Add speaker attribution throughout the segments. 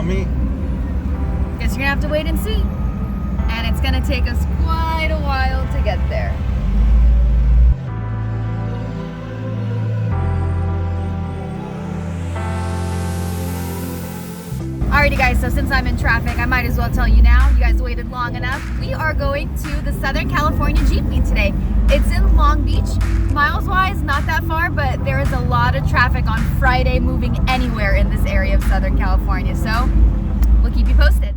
Speaker 1: Tell me.
Speaker 2: Guess you're gonna have to wait and see. And it's gonna take us quite a while to get there. Alrighty guys, so since I'm in traffic, I might as well tell you now. You guys waited long enough. We are going to the Southern California Jeep Meet today. It's in Long Beach. Miles wise, not that far, but there is a lot of traffic on Friday moving anywhere in this area of Southern California. So we'll keep you posted.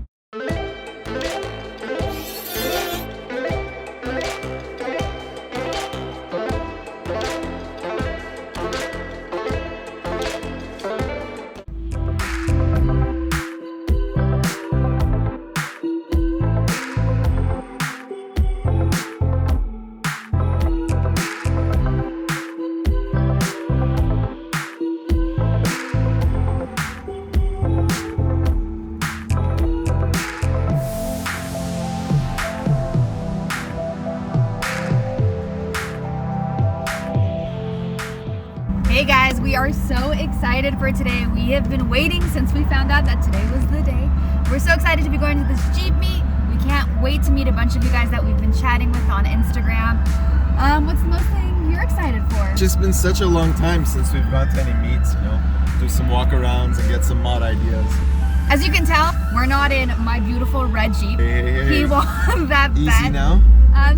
Speaker 2: Hey guys, we are so excited for today. We have been waiting since we found out that today was the day. We're so excited to be going to this Jeep Meet. We can't wait to meet a bunch of you guys that we've been chatting with on Instagram. What's the most thing you're excited for?
Speaker 1: It's just been such a long time since we've gone to any meets, you know. Do some walk-arounds and get some mod ideas.
Speaker 2: As you can tell, we're not in my beautiful red Jeep.
Speaker 1: Hey.
Speaker 2: He won that bet.
Speaker 1: Easy now.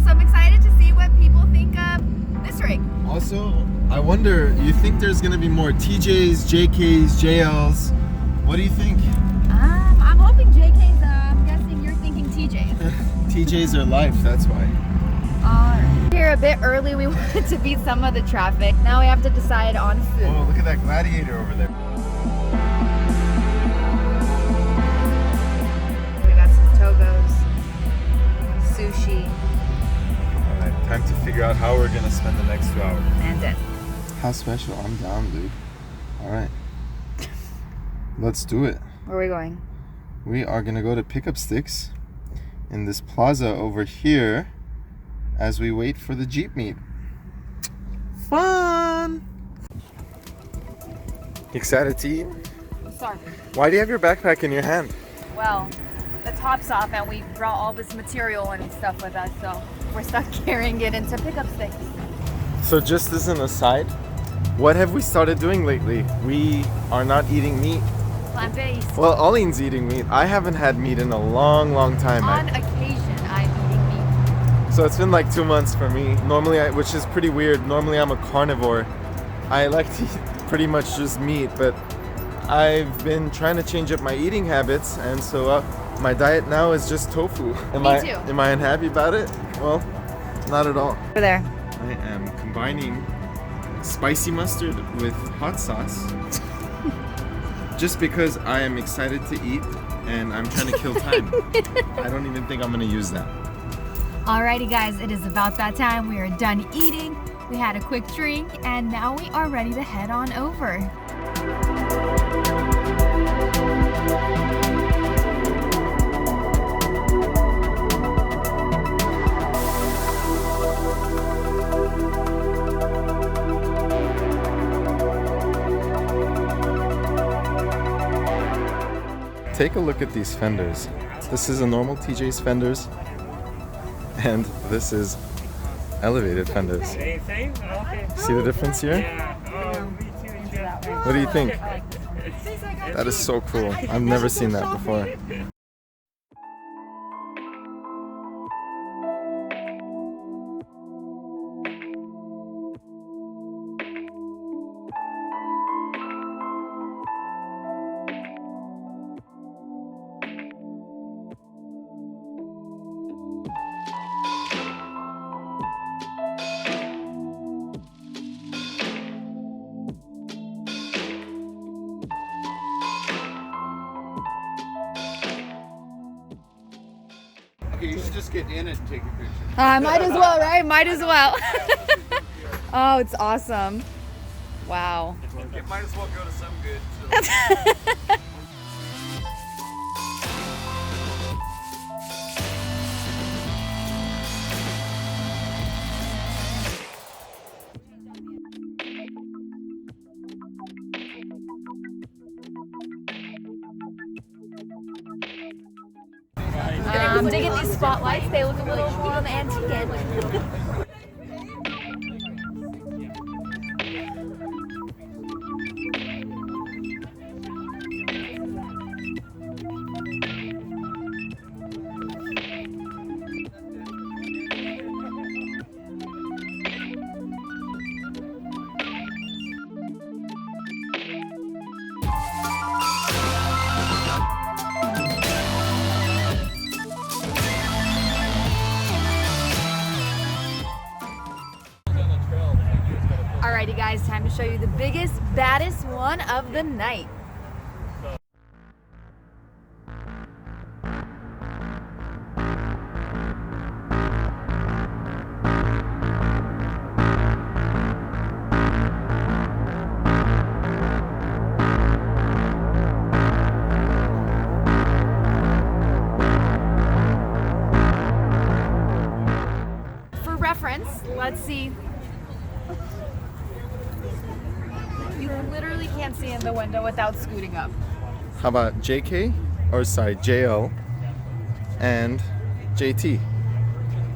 Speaker 2: So I'm excited to see what people think of this rig.
Speaker 1: Also, I wonder, you think there's gonna be more TJs, JKs, JLs? What do you think?
Speaker 2: I'm hoping JK's, I'm guessing you're thinking TJ's.
Speaker 1: TJs are life, that's why.
Speaker 2: Alright. Here a bit early, we wanted to beat some of the traffic. Now we have to decide on food.
Speaker 1: Oh, look at that gladiator over there.
Speaker 2: We got some togos, sushi,
Speaker 1: Alright, time to figure out how we're gonna spend the next 2 hours.
Speaker 2: and it.
Speaker 1: How special? I'm down, dude. Alright. Let's do it.
Speaker 2: Where are we going?
Speaker 1: We are gonna go to pick up sticks in this plaza over here as we wait for the Jeep Meet. Fun! Excited to eat?
Speaker 2: Sorry.
Speaker 1: Why do you have your backpack in your hand?
Speaker 2: Well, the top's off and we brought all this material and stuff with us, so we're stuck carrying it into pickup sticks.
Speaker 1: So just as an aside, what have we started doing lately? We are not eating meat.
Speaker 2: Plant-based.
Speaker 1: Well, Aline's eating meat. I haven't had meat in a long, long time.
Speaker 2: On occasion, I'm eating meat.
Speaker 1: So it's been like 2 months for me. Normally, which is pretty weird. Normally I'm a carnivore. I like to eat pretty much just meat, but I've been trying to change up my eating habits, and so my diet now is just tofu.
Speaker 2: Me too.
Speaker 1: Am I unhappy about it? Well, not at all.
Speaker 2: Over there.
Speaker 1: I am combining spicy mustard with hot sauce just because I am excited to eat and I'm trying to kill time. I don't even think I'm gonna use that.
Speaker 2: Alrighty guys, it is about that time. We are done eating. We had a quick drink and now we are ready to head on over.
Speaker 1: Take a look at these fenders. This is a normal TJ's fenders, and this is elevated fenders. See the difference here? What do you think? That is so cool. I've never seen that before.
Speaker 3: Okay, you should just get in it and take a picture.
Speaker 2: Might as well, right? Might as well. Oh, it's awesome. Wow.
Speaker 3: You might as well go to some good.
Speaker 2: spotlights. They look a little more on the antique end. Alrighty guys, time to show you the biggest, baddest one of the night. For reference, let's see. You literally can't see in the window without scooting up.
Speaker 1: How about JK, or sorry, JL, and JT?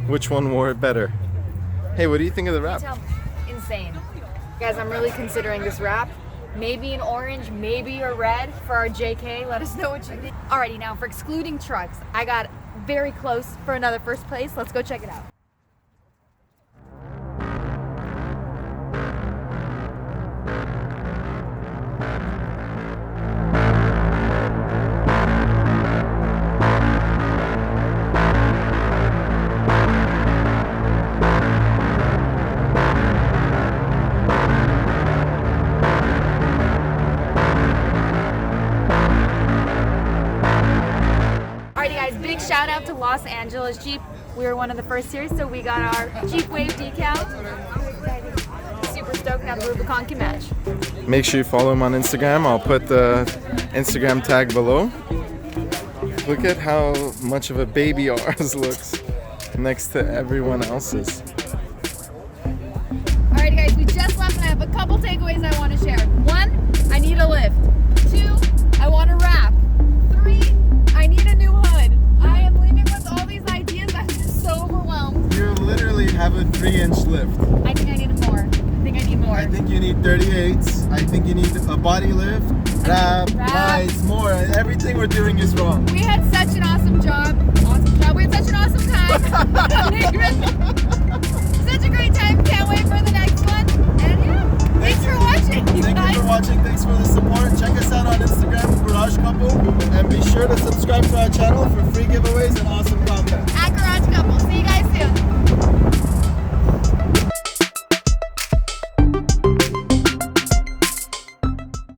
Speaker 1: Which one wore it better? Hey, what do you think of the wrap?
Speaker 2: Insane. Guys, I'm really considering this wrap. Maybe an orange, maybe a red for our JK. Let us know what you think. Alrighty, now for excluding trucks, I got very close for another first place. Let's go check it out. Alrighty guys, big shout out to Los Angeles Jeep. We were one of the first here, so we got our Jeep Wave decal. Super stoked now the Rubicon can match.
Speaker 1: Make sure you follow him on Instagram. I'll put the Instagram tag below. Look at how much of a baby ours looks next to everyone else's.
Speaker 2: Alrighty guys, we just left and I have a couple takeaways I want to share. 1, I need a lift. 2, I want to wrap. 3, I need a new hood. I am leaving with all these ideas. I'm just so overwhelmed.
Speaker 1: You literally have a 3-inch lift.
Speaker 2: I think I need more.
Speaker 1: I think you need 38s. I think you need a body lift, wrap, rise, more. Everything we're doing is wrong.
Speaker 2: We had such an awesome job. We had such an awesome time. Such a great time. Can't wait for the next